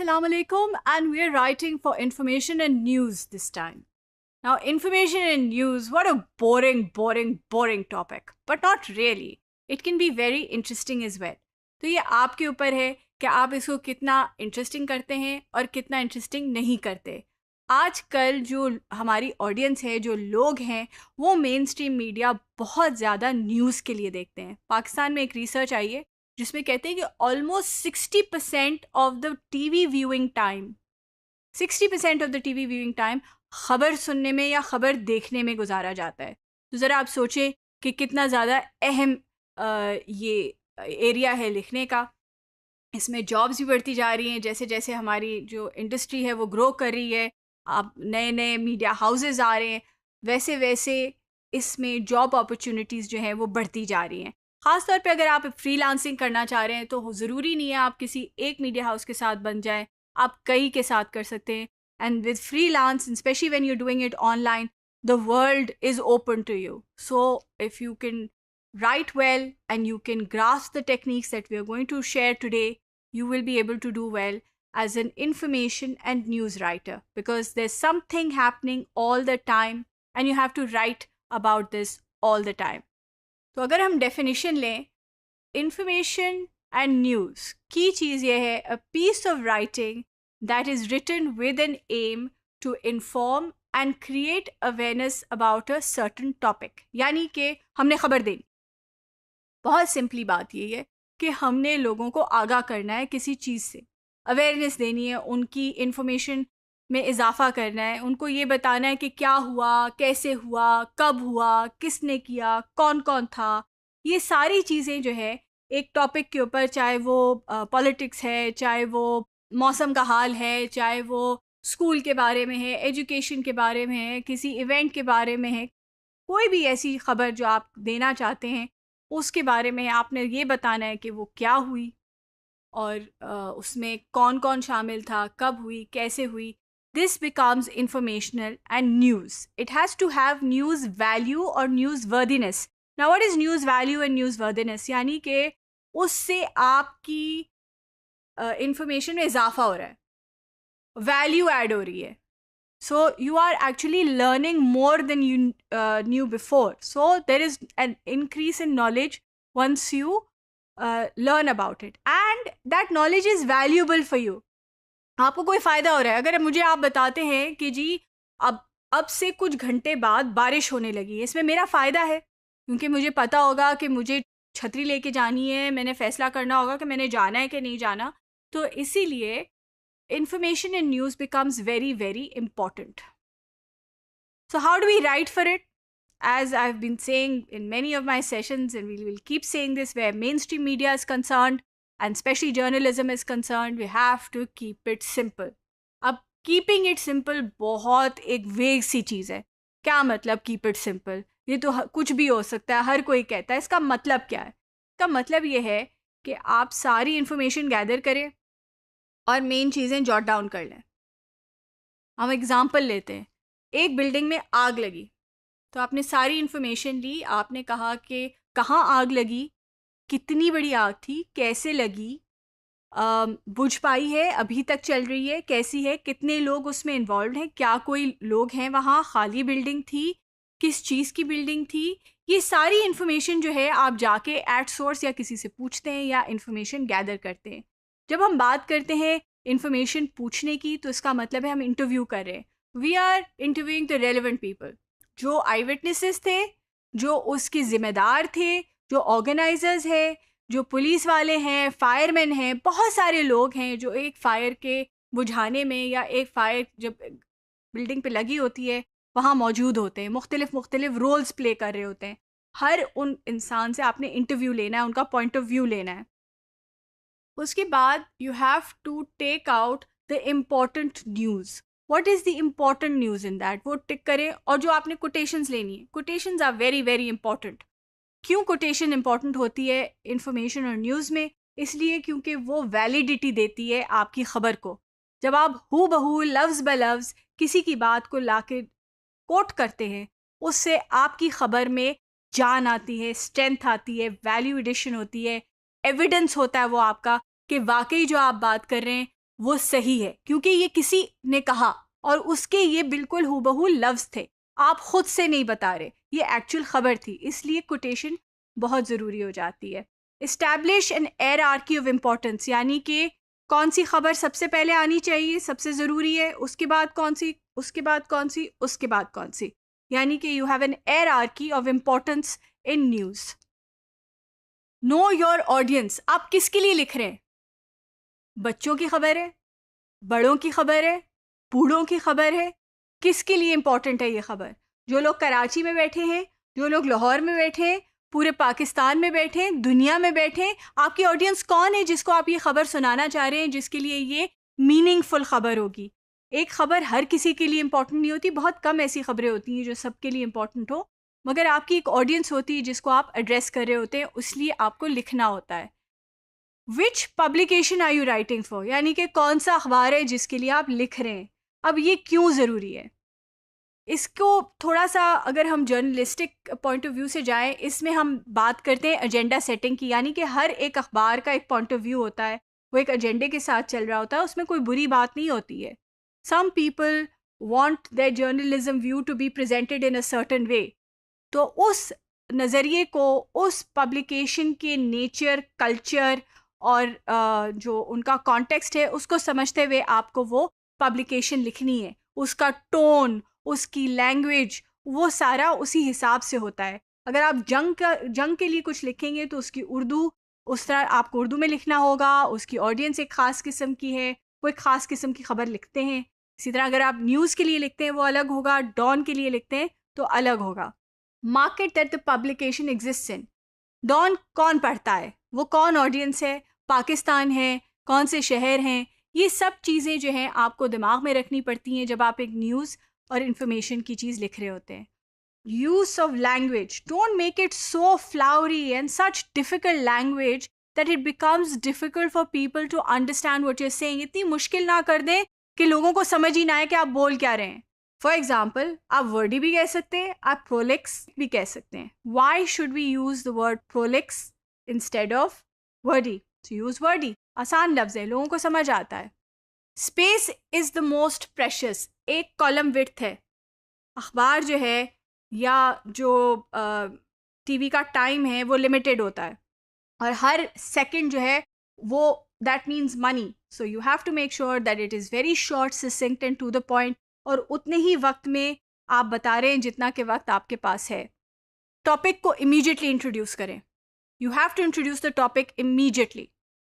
Assalamu alaikum, and we are writing for information and news this time. Now, information and news, what a boring topic. But not really. It can be very interesting as well. तो ये आपके ऊपर है कि आप इसको कितना interesting करते हैं और कितना इंटरेस्टिंग नहीं करते. आजकल जो हमारी ऑडियंस है, जो लोग हैं, वो मेन स्ट्रीम मीडिया बहुत ज़्यादा न्यूज़ के लिए देखते हैं. पाकिस्तान में एक रिसर्च आई है जिसमें कहते हैं कि almost 60% of the TV viewing time 60% of the TV viewing time ख़बर सुनने में या ख़बर देखने में गुजारा जाता है. तो ज़रा आप सोचें कि कितना ज़्यादा अहम ये एरिया है लिखने का. इसमें जॉब्स भी बढ़ती जा रही हैं, जैसे जैसे हमारी जो इंडस्ट्री है वो ग्रो कर रही है, आप नए नए मीडिया हाउसेस आ रहे हैं, वैसे वैसे इसमें जॉब अपॉर्चुनिटीज़ जो हैं वो बढ़ती जा रही हैं. ख़ास तौर पे अगर आप फ्रीलांसिंग करना चाह रहे हैं तो ज़रूरी नहीं है आप किसी एक मीडिया हाउस के साथ बन जाएं, आप कई के साथ कर सकते हैं. And with freelance, specially when you doing it online, the world is open to you. So if you can write well and you can grasp the techniques that we are going to share today, you will be able to do well as an information and news writer, because there's something happening all the time and you have to write about this all the time. तो अगर हम definition लें, information and news की चीज़ ये है, a piece of writing that is written with an aim to inform and create awareness about a certain topic. यानी कि हमने खबर देनी. बहुत सिंपली बात ये है कि हमने लोगों को आगाह करना है किसी चीज़ से, अवेयरनेस देनी है, उनकी इन्फॉर्मेशन में इजाफा करना है, उनको ये बताना है कि क्या हुआ, कैसे हुआ, कब हुआ, किसने किया, कौन कौन था. ये सारी चीज़ें जो है एक टॉपिक के ऊपर, चाहे वो पॉलिटिक्स है, चाहे वो मौसम का हाल है, चाहे वो स्कूल के बारे में है, एजुकेशन के बारे में है, किसी इवेंट के बारे में है, कोई भी ऐसी खबर जो आप देना चाहते हैं उसके बारे में आपने ये बताना है कि वो क्या हुई और उसमें कौन कौन शामिल था, कब हुई, कैसे हुई. This becomes informational and news. It has to have news value और news worthiness. Now what is news value and news worthiness? यानी कि उससे आपकी इंफॉर्मेशन में इजाफा हो रहा है, वैल्यू ऐड हो रही है. So you are actually learning more than you knew before. So there is an increase in knowledge once you learn about it, and that knowledge is valuable for you. आपको कोई फ़ायदा हो रहा है. अगर मुझे आप बताते हैं कि जी अब से कुछ घंटे बाद बारिश होने लगी है, इसमें मेरा फ़ायदा है क्योंकि मुझे पता होगा कि मुझे छतरी लेके जानी है, मैंने फ़ैसला करना होगा कि मैंने जाना है कि नहीं जाना. तो इसीलिए information in news becomes very important. So how do we write for it? As I've been saying in many of my sessions, and we will keep saying this, where mainstream media is concerned and especially journalism is concerned, we have to keep it simple. अब keeping it simple बहुत एक vague सी चीज़ है. क्या मतलब keep it simple? ये तो कुछ भी हो सकता है, हर कोई कहता है. इसका मतलब क्या है? इसका मतलब ये है कि आप सारी information gather करें और मेन चीज़ें जॉट डाउन कर लें. हम एग्ज़ाम्पल लेते हैं. एक बिल्डिंग में आग लगी, तो आपने सारी इन्फॉर्मेशन ली. आपने कहा कि कहाँ आग लगी, कितनी बड़ी आग थी, कैसे लगी, बुझ पाई है, अभी तक चल रही है, कैसी है, कितने लोग उसमें इन्वॉल्व हैं, क्या कोई लोग हैं वहाँ, खाली बिल्डिंग थी, किस चीज़ की बिल्डिंग थी. ये सारी इन्फॉर्मेशन जो है आप जाके एट सोर्स या किसी से पूछते हैं या इन्फॉर्मेशन गैदर करते हैं. जब हम बात करते हैं इन्फॉर्मेशन पूछने की, तो इसका मतलब है हम इंटरव्यू कर रहे हैं. We are interviewing the relevant people, जो आई विटनेसेस थे, जो उसके ज़िम्मेदार थे, जो ऑर्गेनाइजर्स है, जो पुलिस वाले हैं, फायरमैन हैं, बहुत सारे लोग हैं जो एक फ़ायर के बुझाने में या एक फ़ायर जब बिल्डिंग पे लगी होती है वहाँ मौजूद होते हैं, मुख्तलिफ रोल्स प्ले कर रहे होते हैं. हर उन इंसान से आपने इंटरव्यू लेना है, उनका पॉइंट ऑफ व्यू लेना है. उसके बाद you have to take out the important news. What is the important news in that, वो टिक करें. और जो आपने कोटेशंस लेनी है, कोटेशंस आर वेरी इंपॉर्टेंट. क्यों कोटेशन इंपॉर्टेंट होती है इंफॉर्मेशन और न्यूज़ में? इसलिए क्योंकि वो वैलिडिटी देती है आपकी ख़बर को. जब आप हू बहू लफ्ज़ ब लफ्ज़ किसी की बात को लाके कोट करते हैं, उससे आपकी ख़बर में जान आती है, स्ट्रेंथ आती है, वैल्यू एडिशन होती है, एविडेंस होता है वो आपका कि वाकई जो आप बात कर रहे हैं वो सही है क्योंकि ये किसी ने कहा और उसके ये बिल्कुल हूबहू लफ्ज़ थे, आप खुद से नहीं बता रहे, ये एक्चुअल खबर थी, इसलिए कोटेशन बहुत ज़रूरी हो जाती है। Establish an hierarchy of importance, यानी कि कौन सी खबर सबसे पहले आनी चाहिए, सबसे ज़रूरी है, उसके बाद कौन सी, उसके बाद कौन सी, उसके बाद कौन सी, यानी कि you have an hierarchy of importance in news. Know your audience, आप किसके लिए लिख रहे हैं? बच्चों की खबर है, बड़ों की खबर है, बूढ़ों की खबर है, किसके लिए इंपॉर्टेंट है ये खबर? जो लोग कराची में बैठे हैं, जो लोग लाहौर में बैठे हैं, पूरे पाकिस्तान में बैठे हैं, दुनिया में बैठे हैं, आपकी ऑडियंस कौन है जिसको आप ये खबर सुनाना चाह रहे हैं, जिसके लिए ये मीनिंगफुल खबर होगी? एक खबर हर किसी के लिए इंपॉर्टेंट नहीं होती, बहुत कम ऐसी खबरें होती हैं जो सबके लिए इंपॉर्टेंट हो, मगर आपकी एक ऑडियंस होती है जिसको आप एड्रेस कर रहे होते हैं, इसलिए आपको लिखना होता है। Which publication are you writing for, यानी कि कौन सा अखबार है जिसके लिए आप लिख रहे हैं। अब ये क्यों ज़रूरी है, इसको थोड़ा सा अगर हम जर्नलिस्टिक पॉइंट ऑफ व्यू से जाएं, इसमें हम बात करते हैं एजेंडा सेटिंग की, यानी कि हर एक अखबार का एक पॉइंट ऑफ व्यू होता है, वो एक एजेंडे के साथ चल रहा होता है, उसमें कोई बुरी बात नहीं होती है। Some people want their journalism view to be presented in a certain way, तो उस नज़रिए को, उस पब्लिकेशन के नेचर, कल्चर और जो उनका कॉन्टेक्स्ट है उसको समझते हुए आपको वो पब्लिकेशन लिखनी है। उसका टोन, उसकी लैंग्वेज, वो सारा उसी हिसाब से होता है। अगर आप जंग के लिए कुछ लिखेंगे तो उसकी उर्दू उस तरह आपको उर्दू में लिखना होगा, उसकी ऑडियंस एक ख़ास किस्म की है, वो एक ख़ास किस्म की खबर लिखते हैं। इसी तरह अगर आप न्यूज़ के लिए लिखते हैं वो अलग होगा, डॉन के लिए लिखते हैं तो अलग होगा। Market that the publication exist in, डॉन कौन पढ़ता है, वो कौन ऑडियंस है, पाकिस्तान है, कौन से शहर हैं, ये सब चीज़ें जो हैं आपको दिमाग में रखनी पड़ती हैं जब आप एक न्यूज़ और इन्फॉर्मेशन की चीज़ लिख रहे होते हैं। Use of language, don't make it so flowery and such difficult language that it becomes difficult for people to understand what you are saying. इतनी मुश्किल ना कर दें कि लोगों को समझ ही ना आए कि आप बोल क्या रहे हैं। फॉर एग्जाम्पल, आप वर्डी भी कह सकते हैं, आप प्रोलिक्स भी कह सकते हैं। Why should we use the word prolix instead of wordy? To use wordy, आसान लफ्ज़ है, लोगों को समझ आता है। Space is the most precious, एक कॉलम विड्थ है। अखबार जो है या जो टीवी का टाइम है वो लिमिटेड होता है और हर सेकंड जो है वो that means money, so you have to make sure that it is very short, succinct and to the point, और उतने ही वक्त में आप बता रहे हैं जितना के वक्त आपके पास है। टॉपिक को इमीडिएटली इंट्रोड्यूस करें, you have to introduce the topic immediately.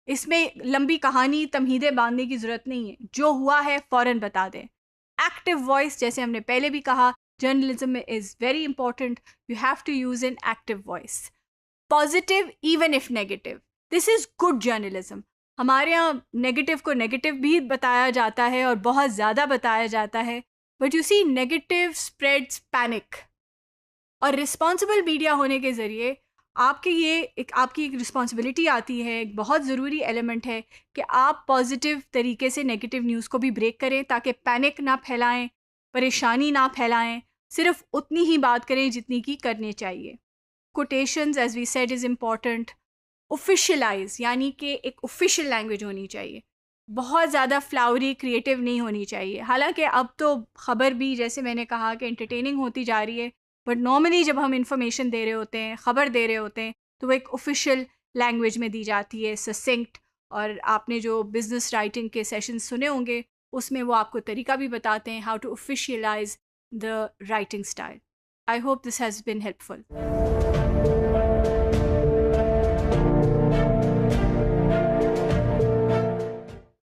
इसमें लंबी कहानी, तमहीदें बांधने की ज़रूरत नहीं है, जो हुआ है फ़ौरन बता दें। एक्टिव वॉइस, जैसे हमने पहले भी कहा, जर्नलिज्म में is very important, you have to use an active voice. Positive even if negative, this is good journalism. हमारे यहाँ नेगेटिव को नेगेटिव भी बताया जाता है और बहुत ज़्यादा बताया जाता है, but you see negative spreads panic. और रिस्पॉन्सिबल मीडिया होने के ज़रिए आपकी एक रिस्पॉन्सिबिलिटी आती है, एक बहुत ज़रूरी एलिमेंट है कि आप पॉजिटिव तरीके से नेगेटिव न्यूज़ को भी ब्रेक करें ताकि पैनिक ना फैलाएं, परेशानी ना फैलाएं, सिर्फ उतनी ही बात करें जितनी की करनी चाहिए। Quotations as we said is important. Officialize, यानी कि एक ऑफिशियल लैंग्वेज होनी चाहिए, बहुत ज़्यादा फ्लावरी, क्रिएटिव नहीं होनी चाहिए। हालांकि अब तो ख़बर भी, जैसे मैंने कहा, कि एंटरटेनिंग होती जा रही है, बट नॉर्मली जब हम इंफॉर्मेशन दे रहे होते हैं, ख़बर दे रहे होते हैं, तो वो एक ऑफिशियल लैंग्वेज में दी जाती है, ससिंक्ट। और आपने जो बिज़नेस राइटिंग के सेशंस सुने होंगे उसमें वो आपको तरीका भी बताते हैं, how to officialize the writing style. I hope this has been helpful.